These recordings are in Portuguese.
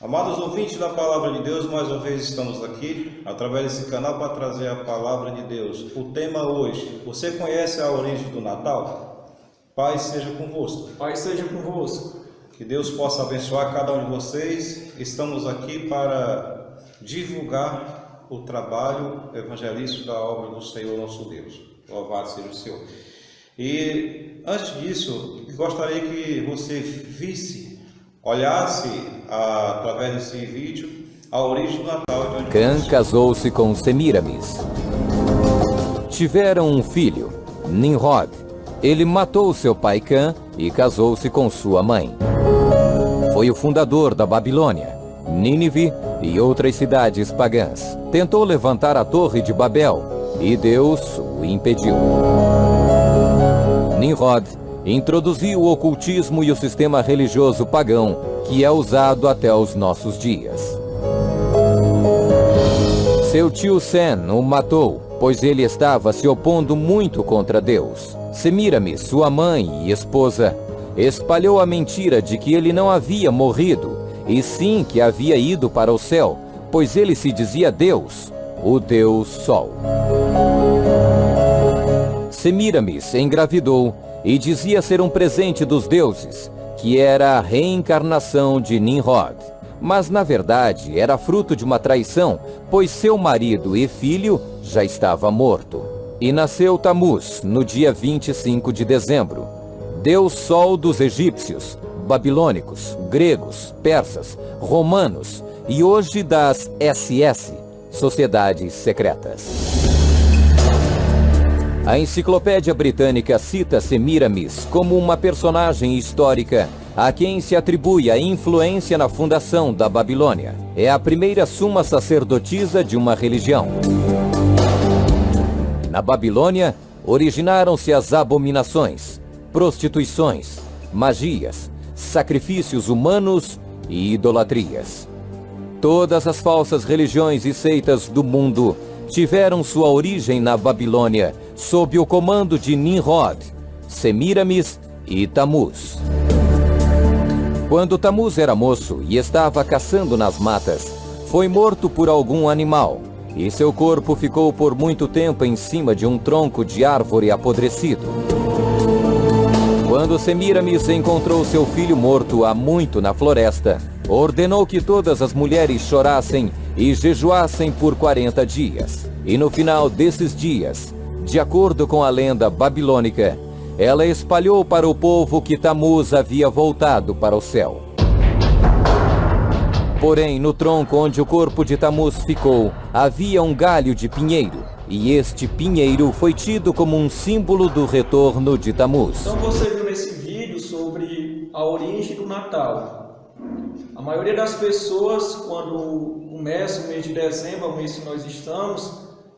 Amados ouvintes da Palavra de Deus, mais uma vez estamos aqui, através desse canal, para trazer a Palavra de Deus. O tema hoje: você conhece a origem do Natal? Paz seja convosco. Paz seja convosco. Que Deus possa abençoar cada um de vocês. Estamos aqui para divulgar o trabalho evangelístico da obra do Senhor nosso Deus. Louvado seja o Senhor. E antes disso, gostaria que você olhasse através desse vídeo a origem do Natal. Cã casou-se com Semíramis. Tiveram um filho, Nimrod. Ele matou seu pai Cã e casou-se com sua mãe. Foi o fundador da Babilônia, Nínive e outras cidades pagãs. Tentou levantar a Torre de Babel e Deus o impediu. Nimrod introduziu o ocultismo e o sistema religioso pagão, que é usado até os nossos dias. Seu tio Sem o matou, pois ele estava se opondo muito contra Deus. Semíramis, sua mãe e esposa, espalhou a mentira de que ele não havia morrido, e sim que havia ido para o céu, pois ele se dizia Deus, o Deus Sol. Semíramis engravidou e dizia ser um presente dos deuses, que era a reencarnação de Nimrod. Mas, na verdade, era fruto de uma traição, pois seu marido e filho já estava morto. E nasceu Tamuz, no dia 25 de dezembro, Deus Sol dos egípcios, babilônicos, gregos, persas, romanos e hoje das SS, sociedades secretas. A Enciclopédia Britânica cita Semíramis como uma personagem histórica a quem se atribui a influência na fundação da Babilônia. É a primeira suma sacerdotisa de uma religião. Na Babilônia, originaram-se as abominações, prostituições, magias, sacrifícios humanos e idolatrias. Todas as falsas religiões e seitas do mundo tiveram sua origem na Babilônia, sob o comando de Nimrod, Semíramis e Tamuz. Quando Tamuz era moço e estava caçando nas matas, foi morto por algum animal, e seu corpo ficou por muito tempo em cima de um tronco de árvore apodrecido. Quando Semíramis encontrou seu filho morto há muito na floresta, ordenou que todas as mulheres chorassem e jejuassem por 40 dias. E no final desses dias, de acordo com a lenda babilônica, ela espalhou para o povo que Tamuz havia voltado para o céu. Porém, no tronco onde o corpo de Tamuz ficou, havia um galho de pinheiro, e este pinheiro foi tido como um símbolo do retorno de Tamuz. Então você viu nesse vídeo sobre a origem do Natal. A maioria das pessoas, quando começa o mês de dezembro, o mês que nós estamos,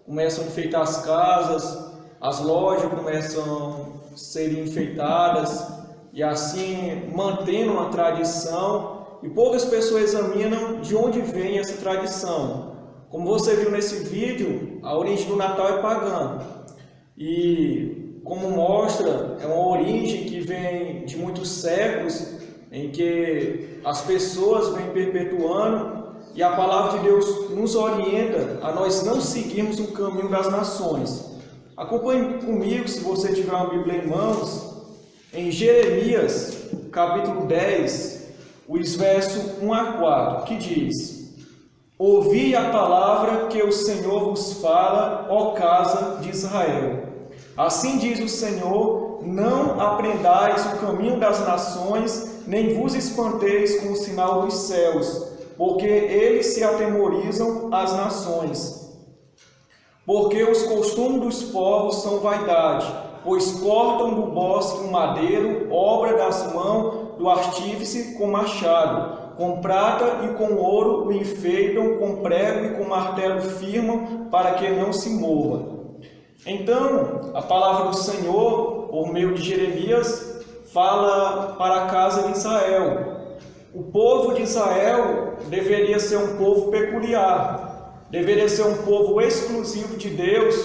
começam a enfeitar as casas, as lojas começam a serem enfeitadas, e assim mantendo uma tradição, e poucas pessoas examinam de onde vem essa tradição. Como você viu nesse vídeo, a origem do Natal é pagã. E como mostra, é uma origem que vem de muitos séculos, em que as pessoas vêm perpetuando, e a palavra de Deus nos orienta a nós não seguirmos o caminho das nações. Acompanhe comigo, se você tiver uma Bíblia em mãos, em Jeremias, capítulo 10, os versos 1 a 4, que diz: ouvi a palavra que o Senhor vos fala, ó casa de Israel. Assim diz o Senhor: não aprendais o caminho das nações, nem vos espanteis com o sinal dos céus, porque eles se atemorizam às nações. Porque os costumes dos povos são vaidade, pois cortam do bosque um madeiro, obra das mãos do artífice com machado, com prata e com ouro o enfeitam, com prego e com martelo firmam, para que não se mova. Então, a palavra do Senhor, por meio de Jeremias, fala para a casa de Israel. O povo de Israel deveria ser um povo peculiar, deveria ser um povo exclusivo de Deus,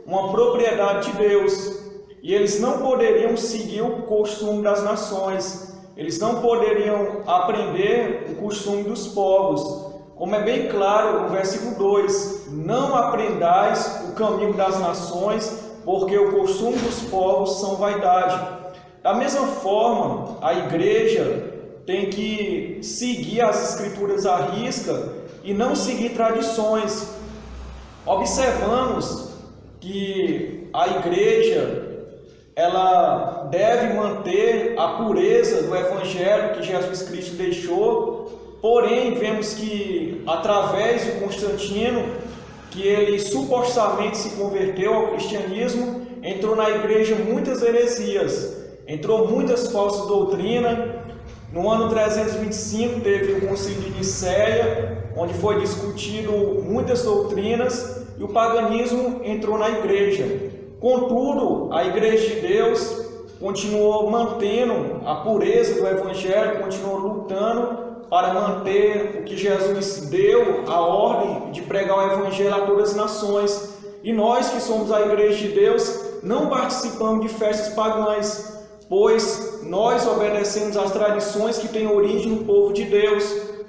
uma propriedade de Deus, e eles não poderiam seguir o costume das nações. eles não poderiam aprender o costume dos povos. Como é bem claro no versículo 2, não aprendais o caminho das nações, porque o costume dos povos são vaidade. Da mesma forma, a igreja tem que seguir as escrituras à risca e não seguir tradições. Observamos que a igreja ela deve manter a pureza do evangelho que Jesus Cristo deixou, porém vemos que através de Constantino, que ele supostamente se converteu ao cristianismo, entrou na igreja muitas heresias, entrou muitas falsas doutrinas. No ano 325 teve o Concílio de Nicéia, onde foi discutido muitas doutrinas e o paganismo entrou na igreja. Contudo, a Igreja de Deus continuou mantendo a pureza do Evangelho, continuou lutando para manter o que Jesus deu, a ordem de pregar o Evangelho a todas as nações. E nós que somos a Igreja de Deus, não participamos de festas pagãs, pois nós obedecemos às tradições que têm origem no povo de Deus,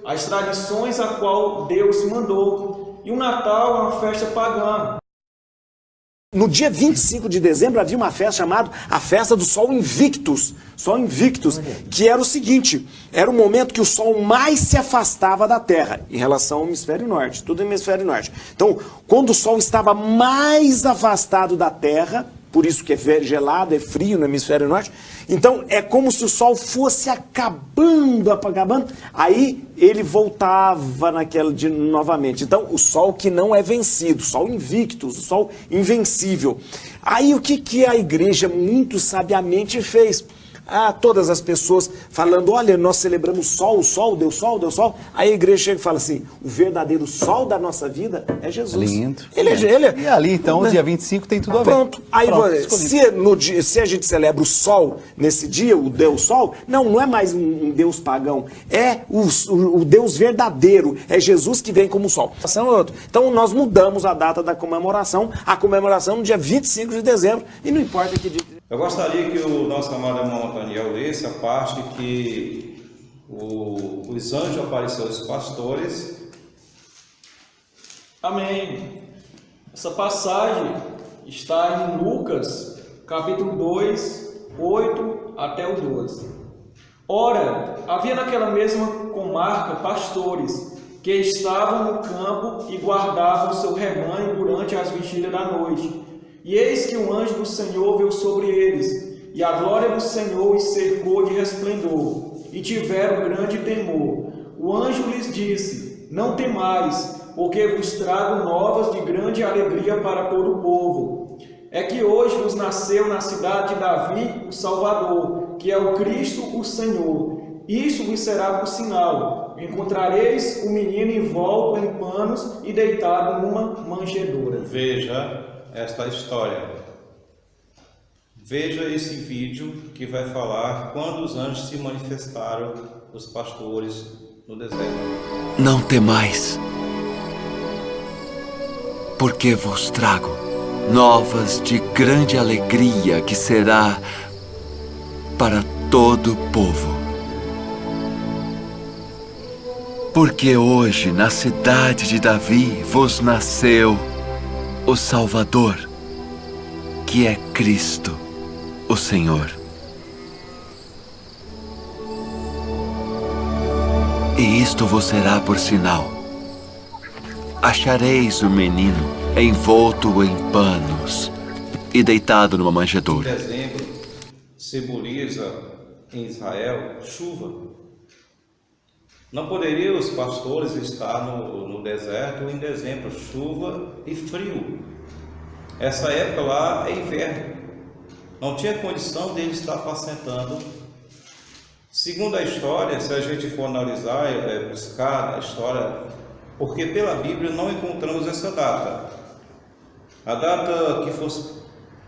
as tradições a qual Deus mandou. E o Natal é uma festa pagã. No dia 25 de dezembro havia uma festa chamada a Festa do Sol Invictus, que era o seguinte, era o momento que o Sol mais se afastava da Terra, em relação ao hemisfério norte, tudo hemisfério norte. Então, quando o Sol estava mais afastado da Terra, por isso que é gelado, é frio no hemisfério norte, então é como se o Sol fosse acabando, aí ele voltava novamente. Então o Sol que não é vencido, o Sol Invictus, o Sol invencível. Aí o que a igreja muito sabiamente fez? Todas as pessoas falando, olha, nós celebramos o sol, deu sol. Aí a igreja chega e fala assim, o verdadeiro sol da nossa vida é Jesus. Lindo. Ele E ali, então, o dia 25 tem tudo a ver. Pronto. Aí, se a gente celebra o sol nesse dia, o Deus Sol, não é mais um Deus pagão, é o Deus verdadeiro, é Jesus que vem como sol. Então nós mudamos a data da comemoração, a comemoração no dia 25 de dezembro, e não importa que dia. Eu gostaria que o nosso amado irmão Daniel lesse a parte que os anjos apareceram aos pastores. Amém. Essa passagem está em Lucas, capítulo 2, 8 até o 12. Ora, havia naquela mesma comarca pastores que estavam no campo e guardavam o seu rebanho durante as vigílias da noite. E eis que um anjo do Senhor veio sobre eles, e a glória do Senhor os cercou de resplendor, e tiveram grande temor. O anjo lhes disse, não temais, porque vos trago novas de grande alegria para todo o povo. É que hoje vos nasceu na cidade de Davi o Salvador, que é o Cristo o Senhor. Isso vos será por sinal. Encontrareis o menino envolto em panos e deitado numa manjedoura. Veja esta história. Veja esse vídeo que vai falar quando os anjos se manifestaram os pastores no deserto. Não temais, porque vos trago novas de grande alegria que será para todo o povo. Porque hoje na cidade de Davi vos nasceu o Salvador, que é Cristo, o Senhor. E isto vos será por sinal. Achareis o menino envolto em panos e deitado numa manjedoura. Dezembro simboliza em Israel chuva. Não poderiam os pastores estar no deserto em dezembro, chuva e frio. Essa época lá é inverno. Não tinha condição deles estar apacentando. Segundo a história, se a gente for analisar, buscar a história, porque pela Bíblia não encontramos essa data. A data que fosse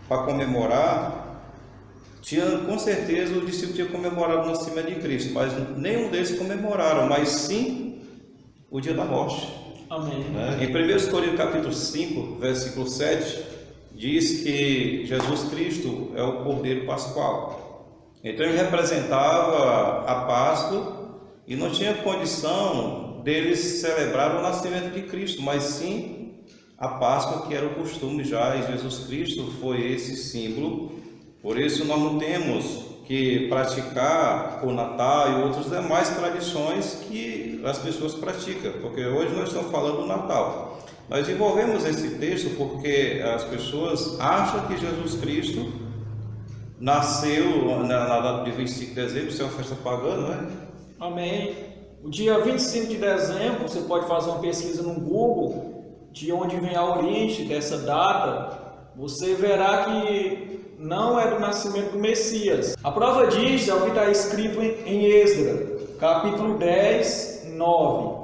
para comemorar, tinha com certeza o discípulo tinha comemorado o nascimento de Cristo, mas nenhum deles comemoraram, mas sim o dia da morte. Amém. Em 1 Coríntios capítulo 5, versículo 7, diz que Jesus Cristo é o Cordeiro Pascual. Então ele representava a Páscoa e não tinha condição deles celebrar o nascimento de Cristo, mas sim a Páscoa, que era o costume já, e Jesus Cristo foi esse símbolo. Por isso nós não temos que praticar o Natal e outras demais tradições que as pessoas praticam, porque hoje nós estamos falando do Natal. Nós desenvolvemos esse texto porque as pessoas acham que Jesus Cristo nasceu na data de 25 de dezembro, isso é uma festa pagã, não é? Amém. O dia 25 de dezembro, você pode fazer uma pesquisa no Google de onde vem a origem dessa data, você verá que não é do nascimento do Messias. A prova disso é o que está escrito em Êxodo, capítulo 10, 9.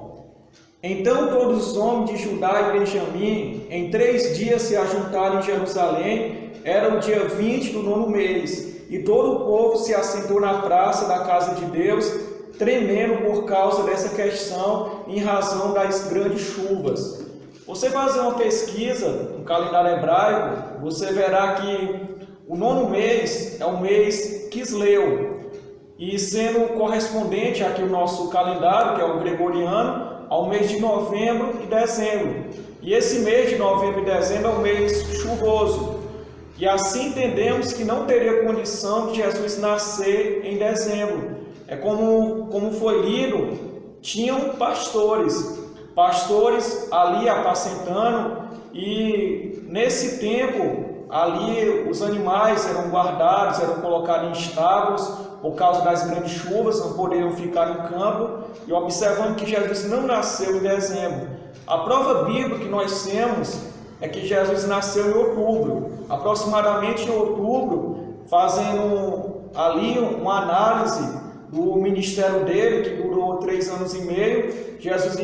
Então todos os homens de Judá e Benjamim, em 3 dias se ajuntaram em Jerusalém, era o dia 20 do 9º mês, e todo o povo se assentou na praça da casa de Deus, tremendo por causa dessa questão, em razão das grandes chuvas. Você fazer uma pesquisa no calendário hebraico, você verá que o 9º mês é o mês Quisleu, e sendo correspondente aqui o nosso calendário, que é o gregoriano, ao mês de novembro e dezembro. E esse mês de novembro e dezembro é um mês chuvoso. E assim entendemos que não teria condição de Jesus nascer em dezembro. É como foi lido, tinham pastores ali apacentando, e nesse tempo ali os animais eram guardados, eram colocados em estábulos por causa das grandes chuvas, não poderiam ficar no campo, e observando que Jesus não nasceu em dezembro. A prova bíblica que nós temos é que Jesus nasceu em outubro, aproximadamente em outubro, fazendo ali uma análise do ministério dele, que durou 3 anos e meio. Jesus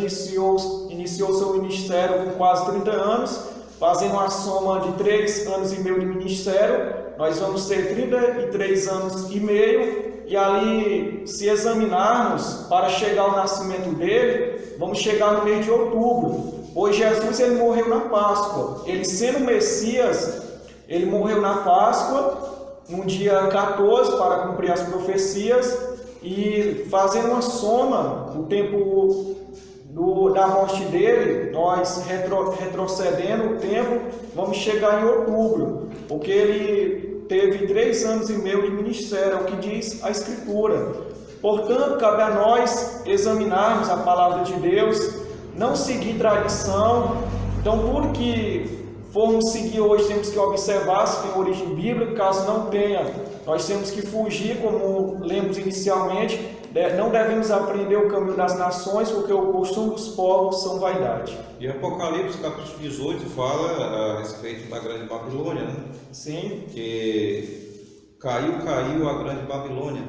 iniciou seu ministério com quase 30 anos, fazendo uma soma de 3 anos e meio de ministério, nós vamos ter 33 anos e meio, e ali, se examinarmos para chegar ao nascimento dele, vamos chegar no mês de outubro, pois Jesus ele morreu na Páscoa. Ele sendo Messias, ele morreu na Páscoa, no dia 14, para cumprir as profecias, e fazendo uma soma, o tempo da morte dele, nós retrocedendo o tempo, vamos chegar em outubro, porque ele teve 3 anos e meio de ministério, é o que diz a Escritura. Portanto, cabe a nós examinarmos a palavra de Deus, não seguir tradição. Então, tudo que formos seguir hoje, temos que observar se tem origem bíblica. Caso não tenha, nós temos que fugir, como lemos inicialmente. Não devemos aprender o caminho das nações, porque o costume dos povos são vaidade. E Apocalipse, capítulo 18, fala a respeito da grande Babilônia, né? Sim. Que caiu a grande Babilônia,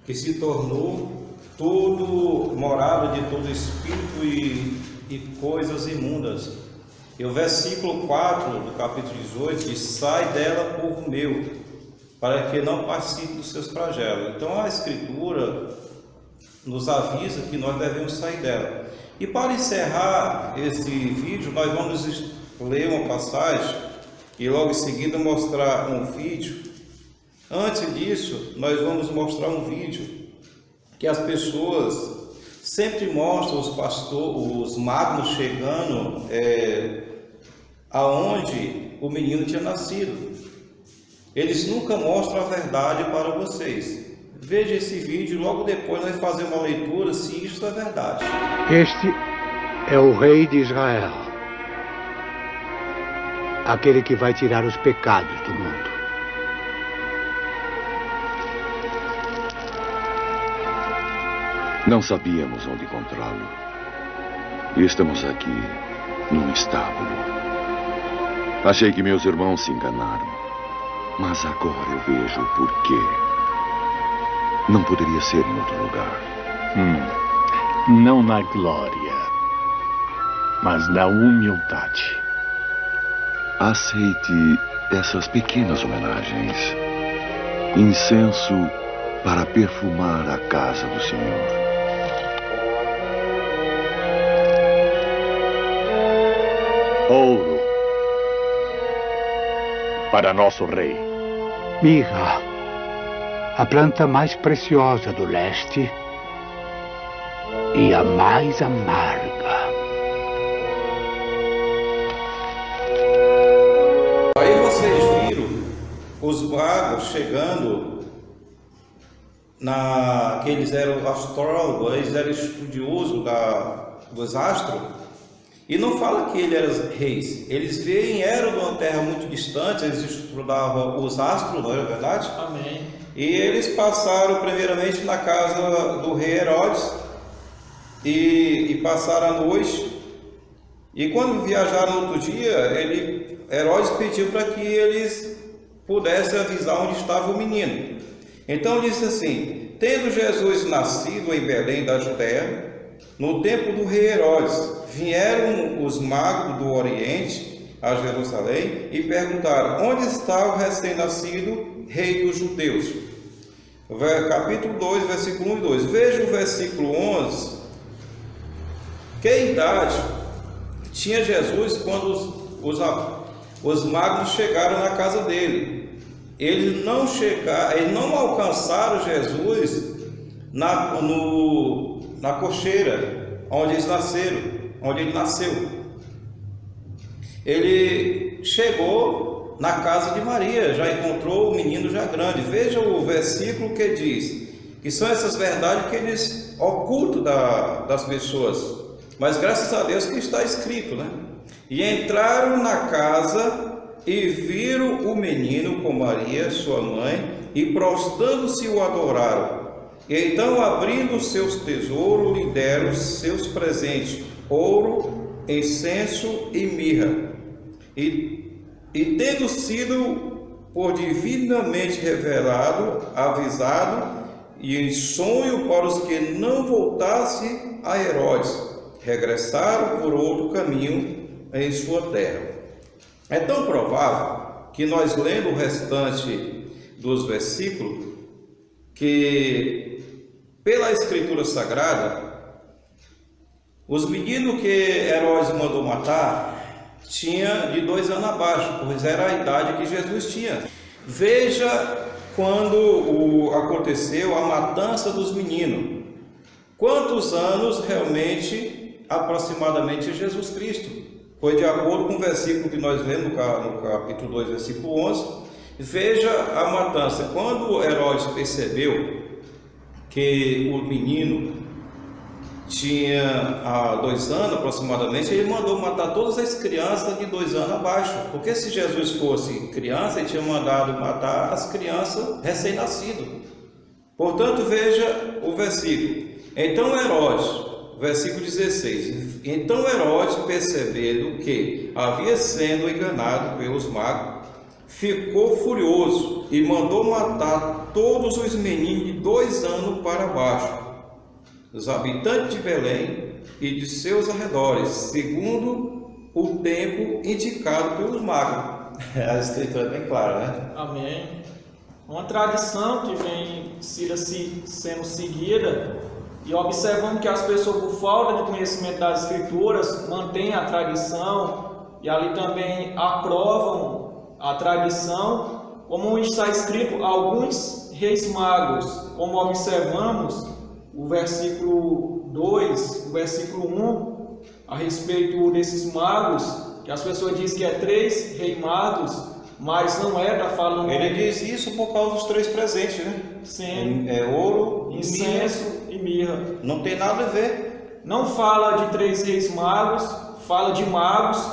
que se tornou tudo morada de todo espírito e coisas imundas. E o versículo 4 do capítulo 18 diz: sai dela, povo meu, para que não participe dos seus flagelos. Então a Escritura nos avisa que nós devemos sair dela. E para encerrar esse vídeo, nós vamos ler uma passagem e logo em seguida mostrar um vídeo. Antes disso, nós vamos mostrar um vídeo que as pessoas sempre mostram os magos chegando aonde o menino tinha nascido. Eles nunca mostram a verdade para vocês. Veja esse vídeo e logo depois nós fazemos uma leitura se isto é verdade. Este é o Rei de Israel, aquele que vai tirar os pecados do mundo. Não sabíamos onde encontrá-lo. E estamos aqui, num estábulo. Achei que meus irmãos se enganaram. Mas agora eu vejo o porquê. Não poderia ser em outro lugar. Não na glória, mas na humildade. Aceite essas pequenas homenagens. Incenso para perfumar a casa do Senhor. Ouro para nosso rei. Mirra a planta mais preciosa do leste e a mais amarga. Aí vocês viram os magos chegando, que eles eram astrólogos, eles eram estudiosos dos astros, e não fala que eles eram reis, eles vieram de uma terra muito distante, eles estudavam os astros, não é verdade? Amém. E eles passaram primeiramente na casa do rei Herodes, e passaram a noite, e quando viajaram no outro dia, Herodes pediu para que eles pudessem avisar onde estava o menino. Então disse assim: tendo Jesus nascido em Belém da Judéia, no tempo do rei Herodes, vieram os magos do Oriente a Jerusalém e perguntaram: onde está o recém-nascido rei dos judeus? Capítulo 2, versículo 1 e 2. Veja o versículo 11. Que idade tinha Jesus quando os magos chegaram na casa dele? Eles não alcançaram Jesus na cocheira onde ele nasceu. Ele chegou na casa de Maria, já encontrou o menino já grande. Veja o versículo que diz que são essas verdades que eles ocultam das pessoas, mas graças a Deus que está escrito, né? E entraram na casa e viram o menino com Maria, sua mãe, e prostrando-se o adoraram. E então, abrindo seus tesouros, lhe deram seus presentes: ouro, incenso e mirra. E tendo sido por divinamente revelado, avisado, e em sonho para os que não voltassem a Herodes, regressaram por outro caminho em sua terra. É tão provável que nós, lendo o restante dos versículos, que pela Escritura Sagrada, os meninos que Herodes mandou matar tinha de 2 anos abaixo, pois era a idade que Jesus tinha. Veja quando aconteceu a matança dos meninos. Quantos anos realmente aproximadamente Jesus Cristo? Foi de acordo com o versículo que nós lemos no capítulo 2, versículo 11. Veja a matança. Quando Herodes percebeu que o menino tinha 2 anos aproximadamente, ele mandou matar todas as crianças de 2 anos abaixo, porque se Jesus fosse criança, ele tinha mandado matar as crianças recém-nascidas. Portanto, veja o versículo. Então Herodes, versículo 16, então Herodes, percebendo que havia sido enganado pelos magos, ficou furioso e mandou matar todos os meninos de 2 anos para baixo, os habitantes de Belém e de seus arredores, segundo o tempo indicado pelos magos. A escritura é bem clara, né? Amém. Uma tradição que vem sendo seguida, e observando que as pessoas, por falta de conhecimento das escrituras, mantêm a tradição e ali também aprovam a tradição, como está escrito, alguns reis magos, como observamos o versículo 2, o versículo 1, a respeito desses magos, que as pessoas dizem que é 3 reis magos, mas não é, está falando... Ele diz isso por causa dos 3 presentes, né? Sim. É ouro, incenso e mirra. Não tem nada a ver. Não fala de 3 reis magos, fala de magos,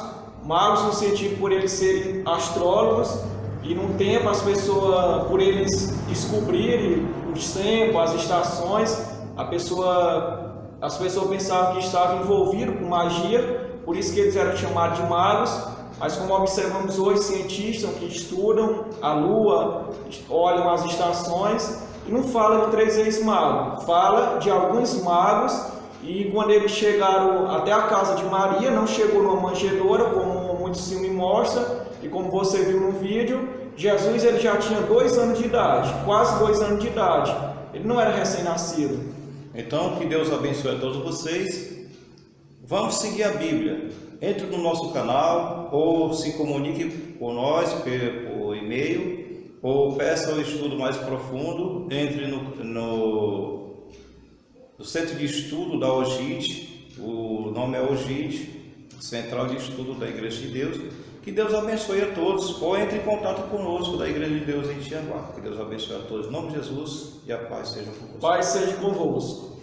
magos no sentido por eles serem astrólogos, e num tempo as pessoas, por eles descobrirem os tempos, as estações, as pessoas pensavam que estavam envolvidos com magia, por isso que eles eram chamados de magos. Mas como observamos hoje, cientistas que estudam a lua, olham as estações, e não fala de 3 reis magos, fala de alguns magos, e quando eles chegaram até a casa de Maria, não chegou numa manjedoura, como muitos filmes mostram, e como você viu no vídeo, Jesus ele já tinha 2 anos de idade, quase 2 anos de idade, ele não era recém-nascido. Então, que Deus abençoe a todos vocês. Vamos seguir a Bíblia. Entre no nosso canal ou se comunique com nós por e-mail. ou peça o estudo mais profundo, entre no Centro de Estudo da OGID, o nome é OGID, Central de Estudo da Igreja de Deus. Que Deus abençoe a todos, ou entre em contato conosco da Igreja de Deus em Tianguá. Que Deus abençoe a todos. Em nome de Jesus, e a paz seja convosco. Paz seja convosco.